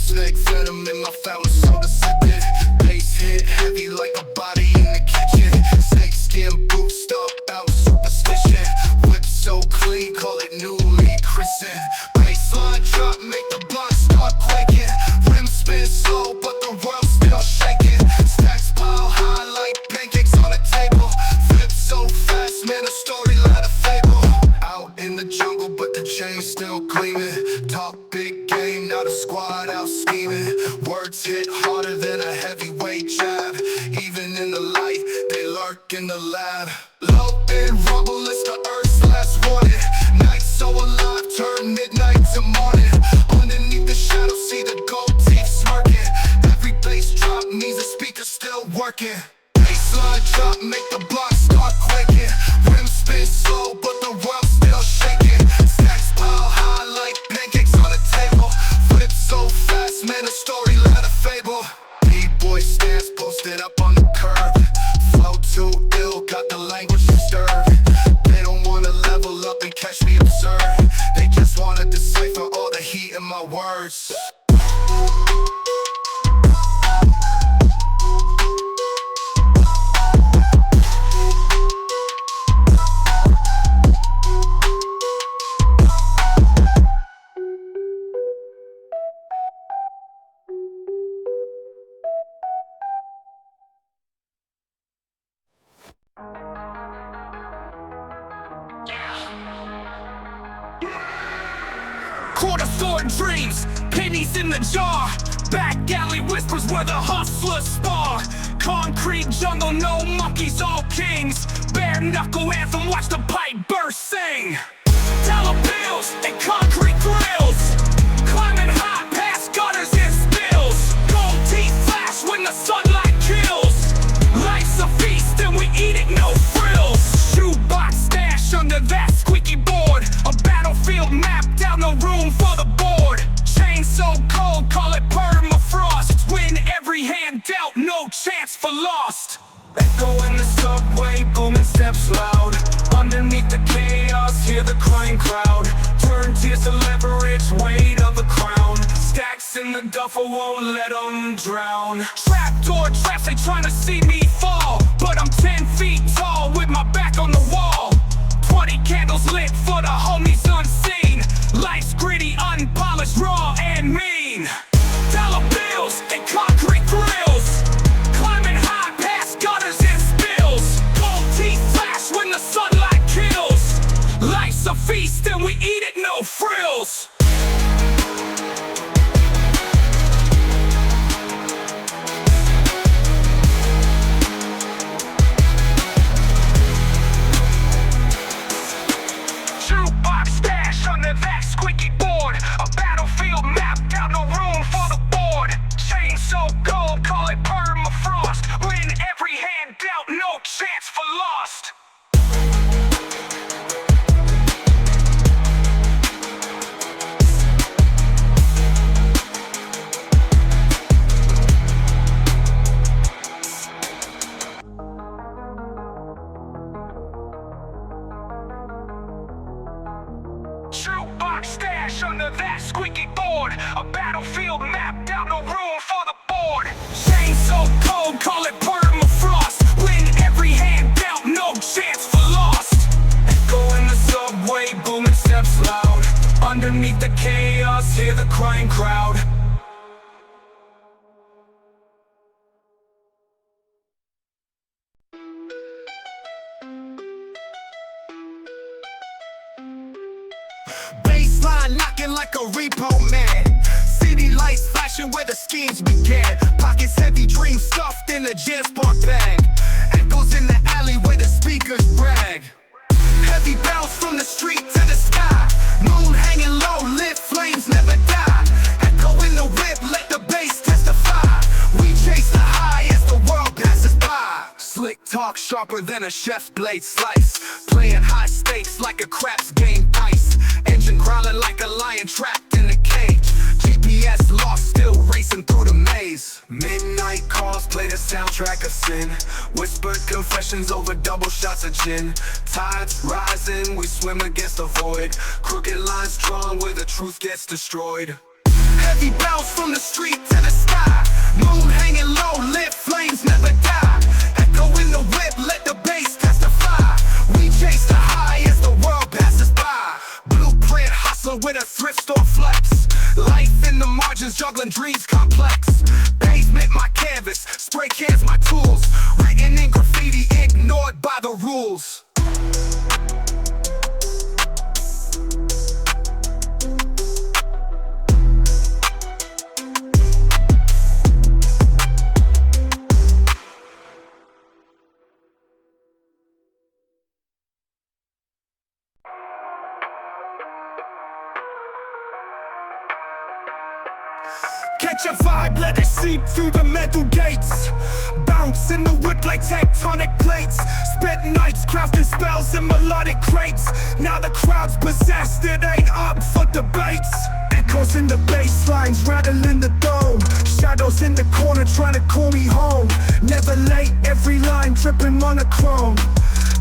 Snake venom in my fountain soda sipping. Bass hit heavy like a body in the kitchen. Snake skin boots stop out superstition. Whip so clean, call it newly christened. Baseline drop, make the block start quaking. Rim spin slow, but the world's still shaking. Stacks pile high like pancakes on a table. Flip so fast, man, a story like a fable. Out in the jungle, but the chain's still gleaming. Talk big game, now the squad out scheming. Words hit harder than a heavyweight jab. Even in the light, they lurk in the lab. Low and rumble, it's the earth's last warning. Night so alive, turn midnight to morning. Underneath the shadow, see the gold teeth smirking. Every bass drop means the speaker's still working. Baseline drop, make the block start quaking. Rim spin slow, but the world's still shaking. Stacks pile high like pancakes on a table. Flip so fast, man, a story like a fable. B-boy stance posted up on the curb. Flow too ill, got the language disturbed. They don't wanna level up and catch me absurd. They just wanna decipher all the heat in my words. Quarter store dreams, pennies in the jar. Back alley whispers where the hustlers spar. Concrete jungle, no monkeys, all kings. Bare knuckle anthem, watch the pipe burst sing. Dollar bills and concrete grills. Climbing high past gutters and spills. Gold teeth flash when the sunlight kills. Life's a feast and we eat it, no frills. Shoebox stash under that squeaky board. A battlefield map down the room for the board. Chain so cold, call it permafrost. Win every hand dealt, no chance for lost. Echo in the subway, booming steps loud. Underneath the chaos, hear the crying crowd. Turn tears to leverage, weight of the crown. Stacks in the duffel, won't let them drown. Trapdoor traps, they tryna see me fall. But I'm 10 feet tall, with my back on the wall. 20 candles lit for the homies unseen. Life's gritty, unpolished, raw and mean. Dollar bills and concrete grills. Climbing high past gutters and spills. Gold teeth flash when the sunlight kills. Life's a feast and we eat it, no frills. Shoebox stash under that squeaky board. A battlefield map down the room for the board. Chain so gold, call it permafrost. Win every hand dealt, no chance for lost. Shoebox stash under that squeaky board. A battlefield map down the room for the board. Chain so cold, call it permafrost. Win every hand dealt, no chance for lost. Echo in the subway, booming steps loud. Underneath the chaos, hear the crying crowd. Baseline knocking like a repo man. City lights flashing where the schemes began. Pockets heavy, dreams stuffed in a JanSpark bag. Echoes in the alley where the speakers brag. Heavy bounce from the street to the sky. Moon hanging low, lit flames never die. Echo in the whip, let the bass testify. We chase the high as the world passes by. Slick talk sharper than a chef's blade slice. Playing high stakes like a craps game dice. Engine growling like a lion trapped in a cage. GPS lost, still racing through the maze. Midnight calls play the soundtrack of sin. Whispered confessions over double shots of gin. Tides rising, we swim against the void. Crooked lines drawn where the truth gets destroyed. heavy bounce from the street to the sky. Moon hanging low, lit flames never die. Echo in the whip, let the bass testify. We chase the high as the world passes by. Blueprint hustler with a thrift store flex. Life in the margins, juggling dreams complex. Pavement my canvas, spray cans my tools. Written in graffiti, ignored by the rules. Catch a vibe, let it seep through the metal gates. Bounce in the wood like tectonic plates. Spit nights, crafting spells in melodic crates. Now the crowd's possessed, it ain't up for debates. Echoes in the bass lines, rattling the dome. Shadows in the corner trying to call me home. Never late, every line dripping monochrome.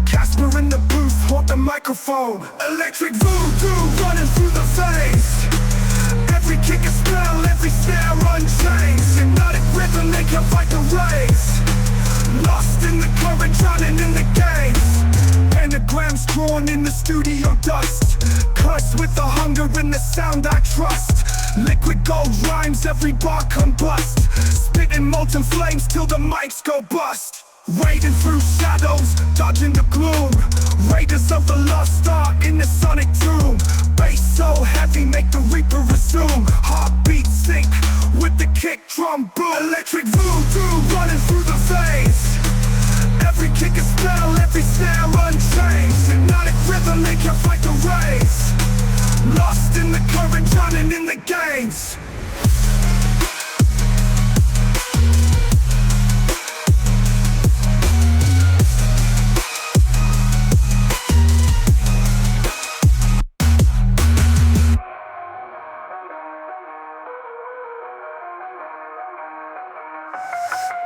Casper in the booth, hold the microphone. Electric voodoo running through the phase. Every kick a spell, every snare unchained. Hypnotic rhythm, they can fight the rays. Lost in the current, drowning in the games. Pentagrams drawn in the studio dust. Cursed with the hunger and the sound I trust. Liquid gold rhymes, every bar combust. Spitting molten flames till the mics go bust. Wading through shadows, dodging the gloom. Raiders of the lost art in the sonic tomb. Bass so heavy, make the reaper resume. Heartbeat sync with the kick drum boom. Electric voodoo running through the phase. Every kick a spell, every snare unchained. Hypnotic rhythm, they can fight the rays. Lost in the current, drowning in the games.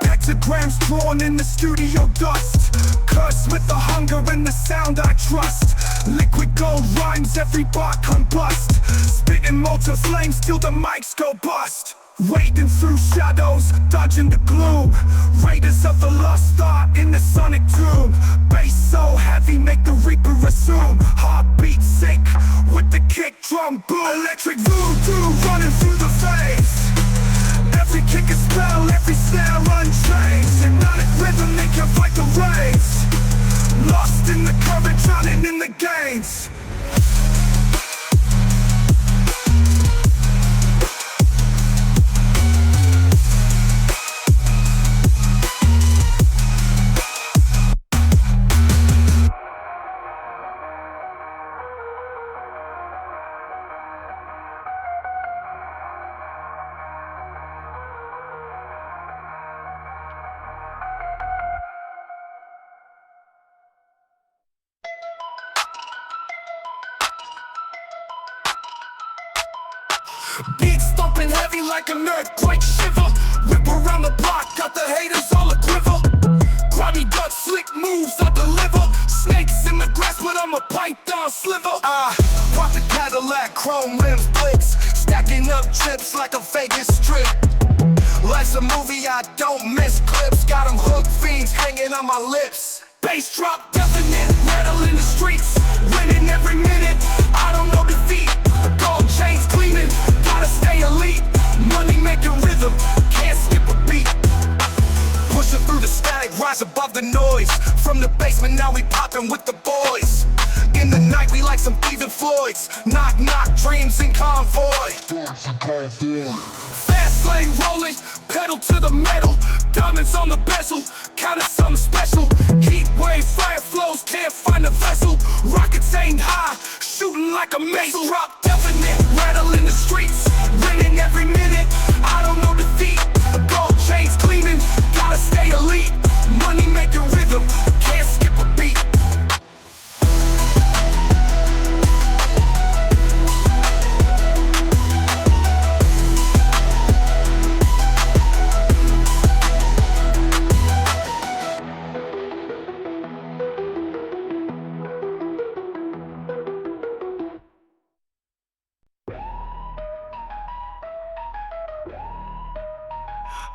Pentagrams drawn in the studio dust. Cursed with the hunger and the sound I trust. Liquid gold rhymes, every bar combust. Spitting molten flames till the mics go bust. Wading through shadows, dodging the gloom. Raiders of the lost art in the sonic tomb. Bass so heavy, make the reaper resume. Heartbeat sync with the kick drum boom. Electric voodoo running through the phase. Every kick a spell, every snare unchained. Hypnotic rhythm, they can fight the rays. Lost in the current, drowning in the games. Beats thumping heavy like an earthquake shiver. Whip around the block, got the haters all a quiver. Grimy gut, slick moves I deliver. Snakes in the grass, but I'm a python sliver. Pop the Cadillac, chrome rims, blicks. Stacking up chips like a Vegas strip. Life's a movie, I don't miss clips. Got them hook fiends hanging on my lips. Bass drop, definite, rattle in the streets. Winning every minute, I don't know defeat. Gold chains gleaming, gotta stay elite. Money making rhythm, can't skip a beat. Pushing through the static, rise above the noise. From the basement, now we popping with the boys. In the night, we like some thieving Floyds. Knock, knock, dreams in convoy. Fast lane rolling, pedal to the metal. Diamonds on the bezel, counting something special. Heat wave, fire flows, can't find a vessel. Rockets aimed high, shooting like a missile. Drop definite, rattle in the streets. Winning every minute, I don't know defeat. Gold chains gleaming, gotta stay elite. Money making rhythm, can't skip a beat.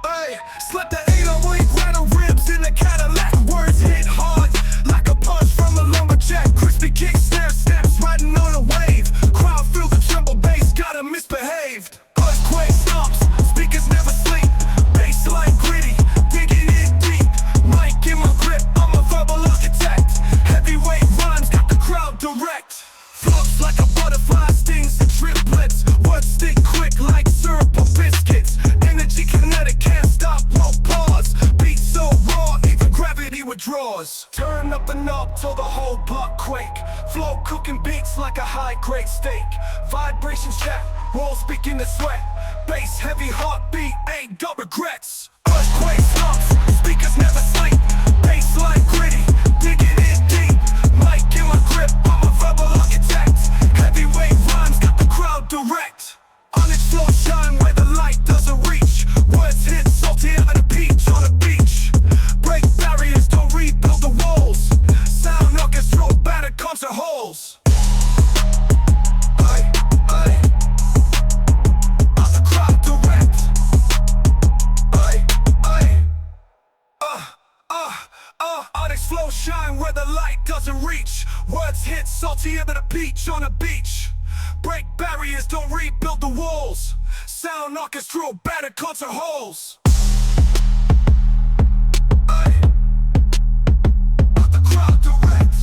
Ay, slap the 808 rattle ribs in the Cadillac. Words hit hard like a punch from a lumberjack. Crispy kick, snare snaps, riding on a wave. Crowd feel the tremble bass, gotta misbehave. Earthquake stomps, speakers never sleep. Bassline gritty, digging in deep. Mic in my grip, I'm a verbal architect. Heavyweight rhymes, got the crowd direct. Floats like a butterfly, stings and triplets. Words stick quick like syrup or biscuits. Energy kinetic, can't stop, won't pause. Beat so raw, even gravity withdraws. Turn up the knob till the whole block quake. Flow cooking beats like a high-grade steak. Vibrations check, walls begin to sweat. Bass heavy heartbeat, ain't got regrets. Earthquake slumps, speakers never sleep. Bassline gritty, digging in deep. Mic in my grip, I'm a verbal architect. Heavyweight rhymes, got the crowd direct. On its floor shine where the light doesn't reach. Words hit saltier than a peach on a beach. Break barriers, don't rebuild the walls. Sound orchestral, battered concert halls. Ay, ay. On the crowd direct. Ay, ay. On its flow shine where the light doesn't reach. Words hit saltier than a peach on a beach. Break barriers, don't rebuild the walls. Sound orchestral, battered concert halls. Ay. On the crowd direct.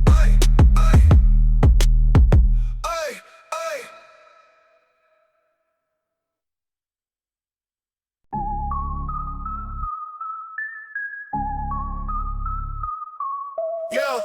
Ay, ay. Ay, ay. Yo.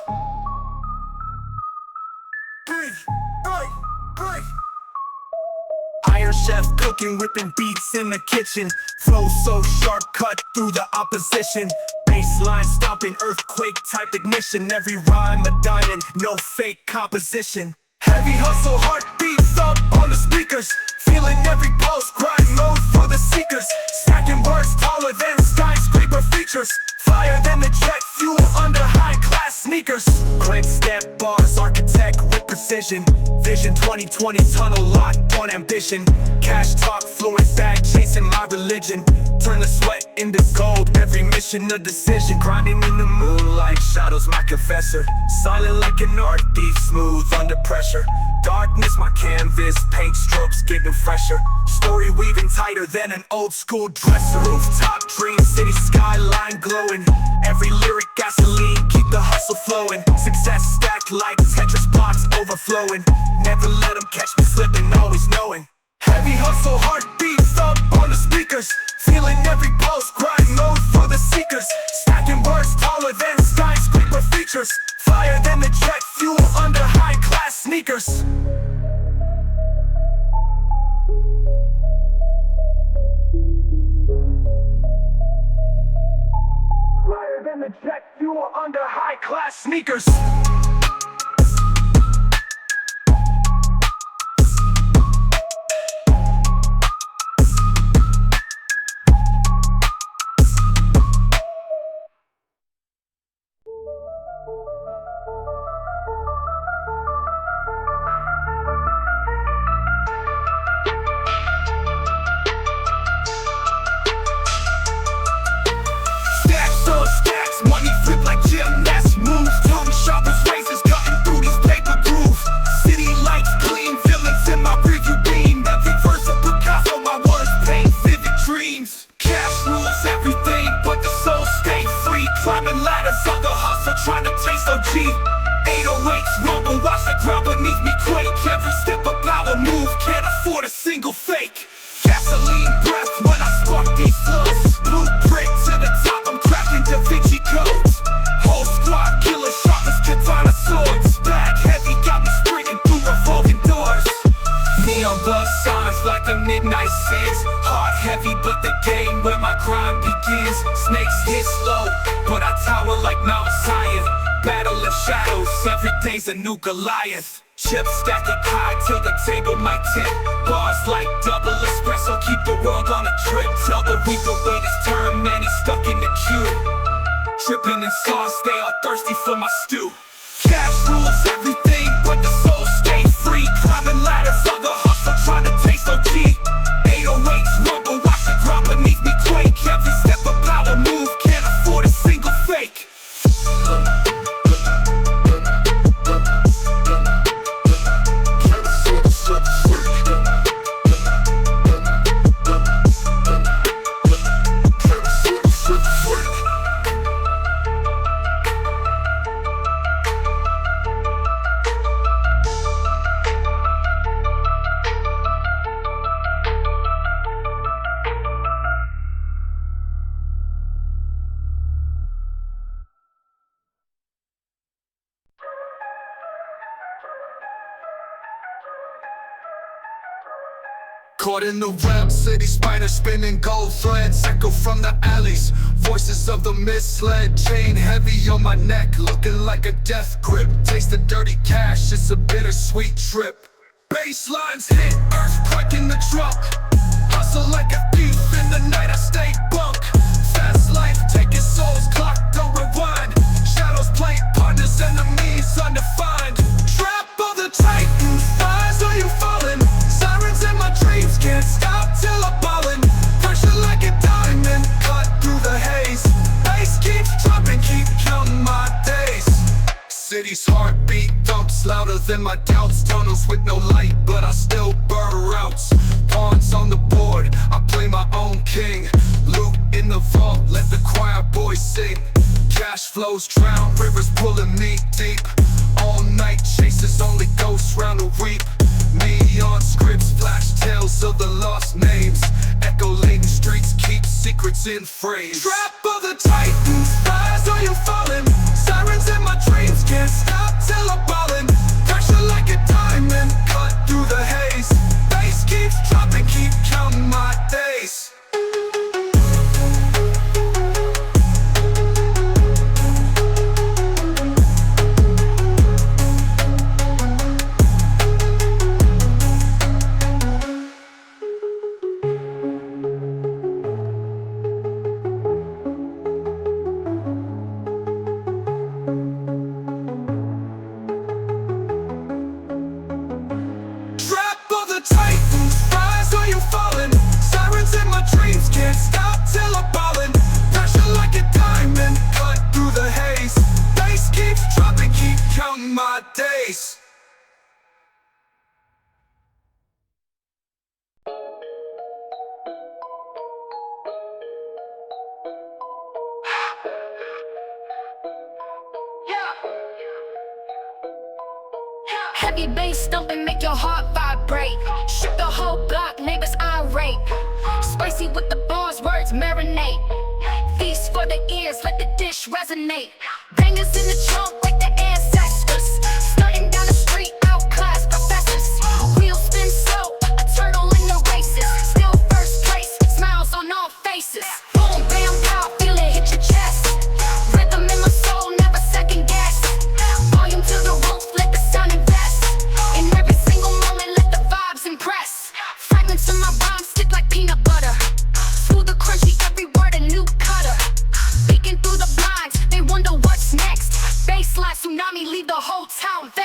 Iron chef cooking, whipping beats in the kitchen. Flow so sharp, cut through the opposition. Bassline stomping, earthquake type ignition. Every rhyme a diamond, no fake composition. Heavy hustle, heartbeat thump on the speakers. Feeling every pulse, grind mode for the seekers. Stacking words taller than skyscraper features. Flyer than the jet fuel under high-class sneakers. Click step bars, architect with precision. Vision 2020, tunnel locked on ambition. Cash talk, fluent bag, chasing my religion. Turn the sweat into gold, every mission a decision. Grinding in the moonlight, shadows my confessor. Silent like an art thief, smooth under pressure. Darkness my canvas, paint strokes getting fresher. Story weaving tighter than an old school dresser. Rooftop dream, city skyline glowing. Every lyric gasoline, keep the hustle flowing. Success stacked like Tetris blocks overflowing. Never let them catch me slipping, always knowing. Heavy hustle, heartbeat thump on the speakers. Feeling every pulse, grind mode for the seekers. Stacking words taller than skyscraper features. Flyer than the jet fuel under high-class sneakers. Flyer than the jet fuel under high-class sneakers. Money flip like gymnasts, moves, tongue sharp as razors, cutting through these paper grooves. City lights gleam, villains in my rearview beam. Every verse a Picasso, my words paint vivid dreams. Cash rules everything, but the soul stay free. Climbing ladders on the hustle, trying to taste OG. 808s rumble, watch the ground beneath me quake. Every step a power move, can't afford a single fake. Gasoline breath when I spark these slugs. Blueprint to the top, I'm crafting Da Vinci codes. Whole squad, killer sharp as katana swords. Bag heavy, got me sprinting through revolving doors. Neon bus signs like the midnight sins. Heart heavy, but the game where my grind begins. Snakes hit slow, but I tower like Mount Zion. Battle of shadows, every day's a new Goliath. Chips stacking high till the table might tip. Bars like double espresso, keep the world on a trip. Tell the reaper wait his turn, man, he's stuck in the queue. Tripping in sauce, they are thirsty for my stew. Cash rules everything, but the soul stay free. Climbing ladders on the hustle, trying to taste OG. 808s rumble, watch the drop Caught in the web, city spider spinning gold threads echo from the alleys, voices of the misled. Chain heavy on my neck, looking like a death grip. Taste the dirty cash, it's a bittersweet trip. Bass lines hit, earthquake in the trunk. Hustle like a thief in the night, I stay bunk. Fast life, taking souls, clock, don't rewind. Shadows play partners, enemies undefined. Trap of the titans, eyes on you falling. Sirens in my dreams, can't stop till I'm ballin'. Pressure like a diamond, cut through the haze. Bass keeps dropping, keep counting my days. City's heartbeat thumps louder than my doubts. Tunnels with no light, but I still burn routes. Pawns on the board, I play my own king. Loot in the vault, let the choir boys sing. Cash flows drown, rivers pulling me deep. All night chases, only ghosts round the reap. Neon scripts, flash tales of the lost names. Echo laden streets, keep secrets in frames. Trap of the titans, rise or you're falling. Sirens in my dreams, can't stop till I'm ballin'. Pressure like a diamond, cut through the haze. Bass keeps dropping, keep counting my days. Titans, rise or you're falling. Sirens in my dreams, can't stop till I'm ballin'. Pressure like a diamond, cut through the haze. Bass keeps dropping, keep counting my days. Heavy bass stumping, make your heart vibrate. Shook the whole block, neighbors irate. Spicy with the bars, words marinate. Feast for the ears, let the dish resonate. Bangers in the trunk like the ancestors. Stunting down the street, outclass professors. Wheels spin slow, a turtle in the races. Still first place, smiles on all faces. Boom, bam, pow, feel it hit your chest. Rhythm in my soul, never second guess. Volume to the roof, let the sound invest. In every single moment, let the vibes impress. Fragments of my rhymes stick like peanut butter. Smooth the crunchy, every word a new cutter. Peeking through the blinds, they wonder what's next. Baseline tsunami, leave the whole town vexed.